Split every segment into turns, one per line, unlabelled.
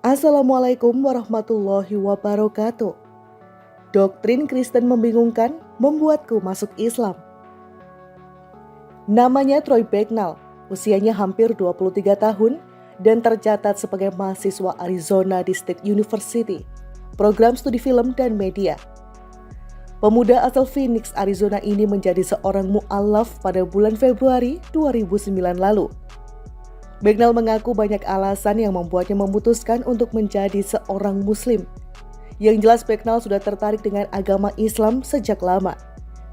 Assalamualaikum warahmatullahi wabarakatuh. Doktrin Kristen membingungkan, membuatku masuk Islam. Namanya Troy Bagnall, usianya hampir 23 tahun dan tercatat sebagai mahasiswa Arizona di State University, program studi film dan media. Pemuda asal Phoenix, Arizona ini menjadi seorang mu'alaf pada bulan Februari 2009 lalu. Bagnall mengaku banyak alasan yang membuatnya memutuskan untuk menjadi seorang Muslim. Yang jelas Bagnall sudah tertarik dengan agama Islam sejak lama,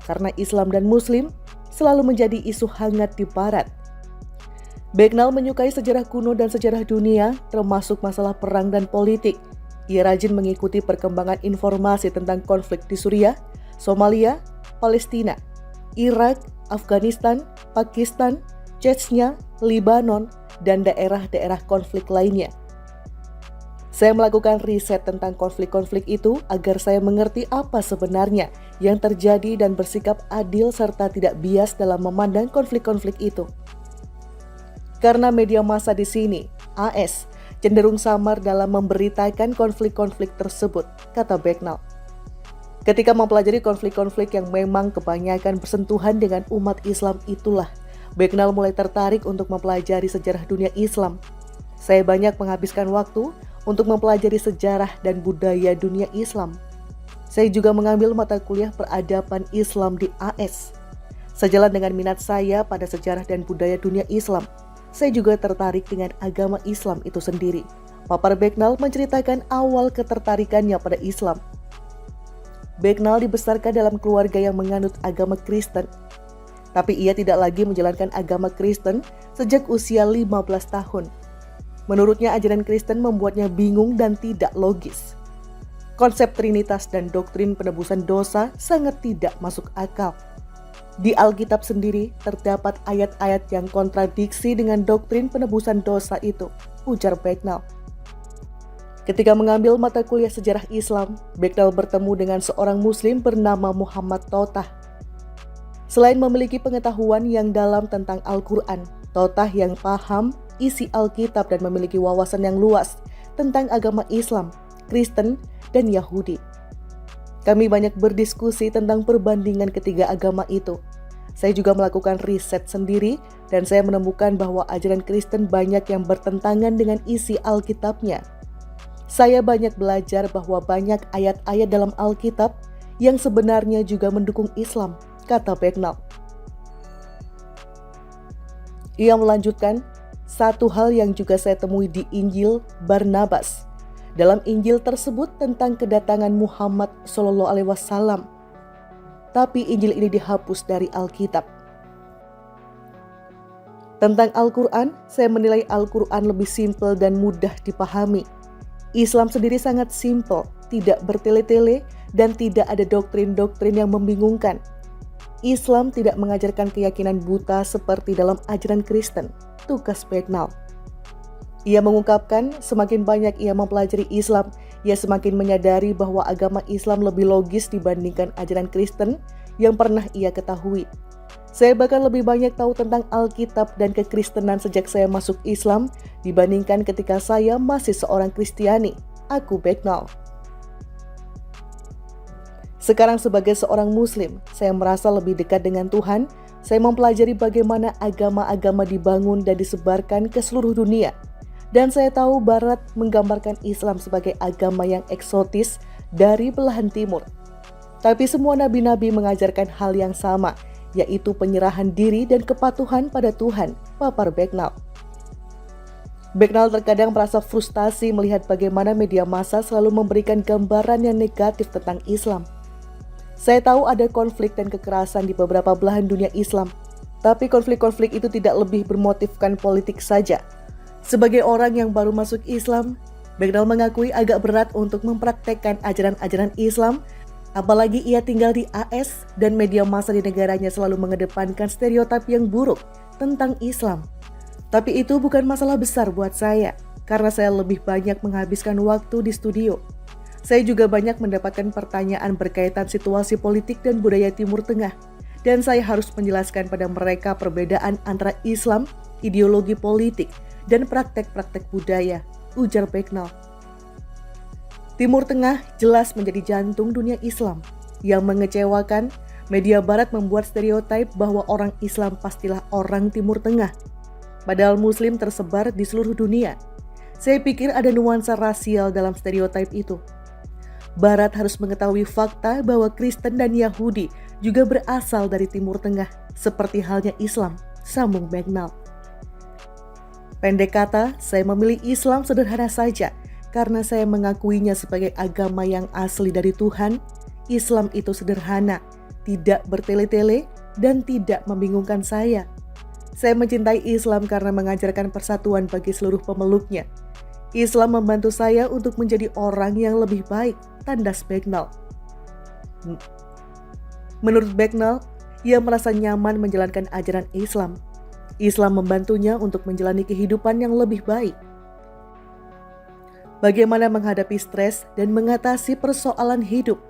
karena Islam dan Muslim selalu menjadi isu hangat di Barat. Bagnall menyukai sejarah kuno dan sejarah dunia, termasuk masalah perang dan politik. Ia rajin mengikuti perkembangan informasi tentang konflik di Suriah, Somalia, Palestina, Irak, Afghanistan, Pakistan, Chechnya, Lebanon, dan daerah-daerah konflik lainnya. Saya melakukan riset tentang konflik-konflik itu agar saya mengerti apa sebenarnya yang terjadi dan bersikap adil serta tidak bias dalam memandang konflik-konflik itu. Karena media massa di sini, AS, cenderung samar dalam memberitakan konflik-konflik tersebut, kata Bagnall. Ketika mempelajari konflik-konflik yang memang kebanyakan bersentuhan dengan umat Islam itulah, Bagnall mulai tertarik untuk mempelajari sejarah dunia Islam. Saya banyak menghabiskan waktu untuk mempelajari sejarah dan budaya dunia Islam. Saya juga mengambil mata kuliah peradaban Islam di AS. Sejalan dengan minat saya pada sejarah dan budaya dunia Islam, saya juga tertarik dengan agama Islam itu sendiri. Papar Bagnall menceritakan awal ketertarikannya pada Islam. Bagnall dibesarkan dalam keluarga yang menganut agama Kristen. Tapi ia tidak lagi menjalankan agama Kristen sejak usia 15 tahun. Menurutnya ajaran Kristen membuatnya bingung dan tidak logis. Konsep Trinitas dan doktrin penebusan dosa sangat tidak masuk akal. Di Alkitab sendiri terdapat ayat-ayat yang kontradiksi dengan doktrin penebusan dosa itu, ujar Bagnall. Ketika mengambil mata kuliah sejarah Islam, Bagnall bertemu dengan seorang Muslim bernama Muhammad Tohtah. Selain memiliki pengetahuan yang dalam tentang Al-Quran, Tohtah yang paham isi Alkitab dan memiliki wawasan yang luas tentang agama Islam, Kristen, dan Yahudi. Kami banyak berdiskusi tentang perbandingan ketiga agama itu. Saya juga melakukan riset sendiri dan saya menemukan bahwa ajaran Kristen banyak yang bertentangan dengan isi Alkitabnya. Saya banyak belajar bahwa banyak ayat-ayat dalam Alkitab yang sebenarnya juga mendukung Islam, kata Bagnall. Ia melanjutkan, satu hal yang juga saya temui di Injil Barnabas. Dalam Injil tersebut tentang kedatangan Muhammad SAW. Tapi Injil ini dihapus dari Alkitab. Tentang Al-Quran, saya menilai Al-Quran lebih simpel dan mudah dipahami. Islam sendiri sangat simpel, tidak bertele-tele, dan tidak ada doktrin-doktrin yang membingungkan. Islam tidak mengajarkan keyakinan buta seperti dalam ajaran Kristen, tugas Bagnall. Ia mengungkapkan semakin banyak ia mempelajari Islam, ia semakin menyadari bahwa agama Islam lebih logis dibandingkan ajaran Kristen yang pernah ia ketahui. Saya bahkan lebih banyak tahu tentang Alkitab dan kekristenan sejak saya masuk Islam dibandingkan ketika saya masih seorang Kristiani, aku Bagnall. Sekarang sebagai seorang Muslim, saya merasa lebih dekat dengan Tuhan. Saya mempelajari bagaimana agama-agama dibangun dan disebarkan ke seluruh dunia. Dan saya tahu Barat menggambarkan Islam sebagai agama yang eksotis dari belahan timur. Tapi semua nabi-nabi mengajarkan hal yang sama, yaitu penyerahan diri dan kepatuhan pada Tuhan, papar Bagnall. Bagnall terkadang merasa frustasi melihat bagaimana media massa selalu memberikan gambaran yang negatif tentang Islam. Saya tahu ada konflik dan kekerasan di beberapa belahan dunia Islam, tapi konflik-konflik itu tidak lebih bermotifkan politik saja. Sebagai orang yang baru masuk Islam, Bagnall mengakui agak berat untuk mempraktekkan ajaran-ajaran Islam, apalagi ia tinggal di AS dan media massa di negaranya selalu mengedepankan stereotip yang buruk tentang Islam. Tapi itu bukan masalah besar buat saya, karena saya lebih banyak menghabiskan waktu di studio. Saya juga banyak mendapatkan pertanyaan berkaitan situasi politik dan budaya Timur Tengah, dan saya harus menjelaskan pada mereka perbedaan antara Islam, ideologi politik, dan praktek-praktek budaya, ujar Bagnall. Timur Tengah jelas menjadi jantung dunia Islam. Yang mengecewakan, media Barat membuat stereotip bahwa orang Islam pastilah orang Timur Tengah. Padahal Muslim tersebar di seluruh dunia. Saya pikir ada nuansa rasial dalam stereotip itu. Barat harus mengetahui fakta bahwa Kristen dan Yahudi juga berasal dari Timur Tengah, seperti halnya Islam, sambung Bagnall. Pendek kata, saya memilih Islam sederhana saja, karena saya mengakuinya sebagai agama yang asli dari Tuhan. Islam itu sederhana, tidak bertele-tele, dan tidak membingungkan saya. Saya mencintai Islam karena mengajarkan persatuan bagi seluruh pemeluknya. Islam membantu saya untuk menjadi orang yang lebih baik, tandas Bagnall. Menurut Bagnall, ia merasa nyaman menjalankan ajaran Islam. Islam membantunya untuk menjalani kehidupan yang lebih baik. Bagaimana menghadapi stres dan mengatasi persoalan hidup?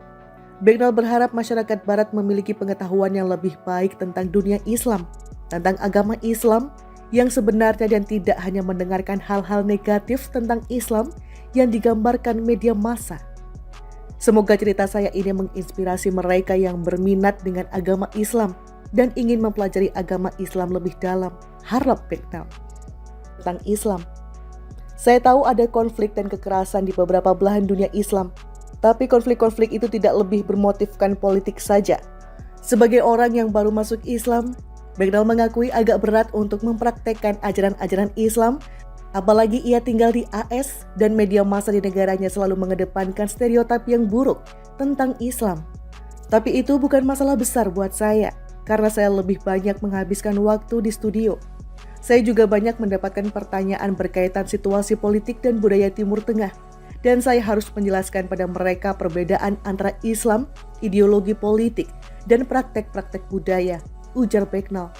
Bagnall berharap masyarakat Barat memiliki pengetahuan yang lebih baik tentang dunia Islam, tentang agama Islam yang sebenarnya, dan tidak hanya mendengarkan hal-hal negatif tentang Islam yang digambarkan media massa. Semoga cerita saya ini menginspirasi mereka yang berminat dengan agama Islam dan ingin mempelajari agama Islam lebih dalam, harap Bagnall. Tentang Islam. Saya tahu ada konflik dan kekerasan di beberapa belahan dunia Islam, tapi konflik-konflik itu tidak lebih bermotifkan politik saja. Sebagai orang yang baru masuk Islam, Bagnall mengakui agak berat untuk mempraktekkan ajaran-ajaran Islam, apalagi ia tinggal di AS dan media massa di negaranya selalu mengedepankan stereotip yang buruk tentang Islam. Tapi itu bukan masalah besar buat saya, karena saya lebih banyak menghabiskan waktu di studio. Saya juga banyak mendapatkan pertanyaan berkaitan situasi politik dan budaya Timur Tengah, dan saya harus menjelaskan pada mereka perbedaan antara Islam, ideologi politik, dan praktek-praktek budaya, ujar Bagnall.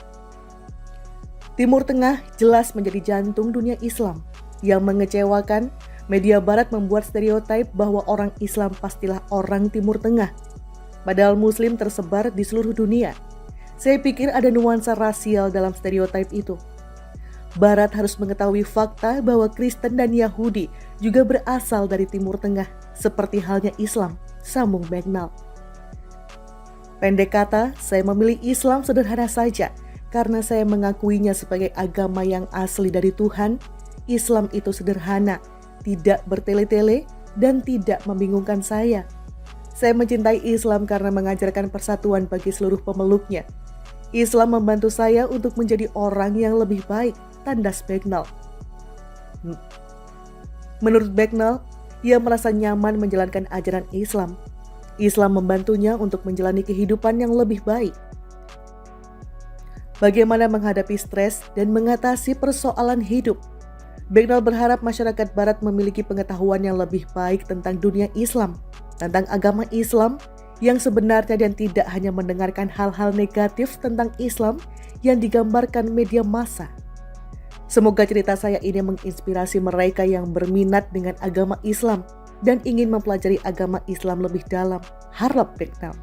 Timur Tengah jelas menjadi jantung dunia Islam. Yang mengecewakan, media Barat membuat stereotip bahwa orang Islam pastilah orang Timur Tengah. Padahal Muslim tersebar di seluruh dunia. Saya pikir ada nuansa rasial dalam stereotip itu. Barat harus mengetahui fakta bahwa Kristen dan Yahudi juga berasal dari Timur Tengah, seperti halnya Islam, sambung Bagnall. Pendek kata, saya memilih Islam sederhana saja, karena saya mengakuinya sebagai agama yang asli dari Tuhan. Islam itu sederhana, tidak bertele-tele, dan tidak membingungkan saya. Saya mencintai Islam karena mengajarkan persatuan bagi seluruh pemeluknya. Islam membantu saya untuk menjadi orang yang lebih baik, tandas Bagnall. Menurut Bagnall, ia merasa nyaman menjalankan ajaran Islam. Islam membantunya untuk menjalani kehidupan yang lebih baik. Bagaimana menghadapi stres dan mengatasi persoalan hidup? Bagnall berharap masyarakat Barat memiliki pengetahuan yang lebih baik tentang dunia Islam, tentang agama Islam yang sebenarnya, dan tidak hanya mendengarkan hal-hal negatif tentang Islam yang digambarkan media massa. Semoga cerita saya ini menginspirasi mereka yang berminat dengan agama Islam dan ingin mempelajari agama Islam lebih dalam, harap Bagnall.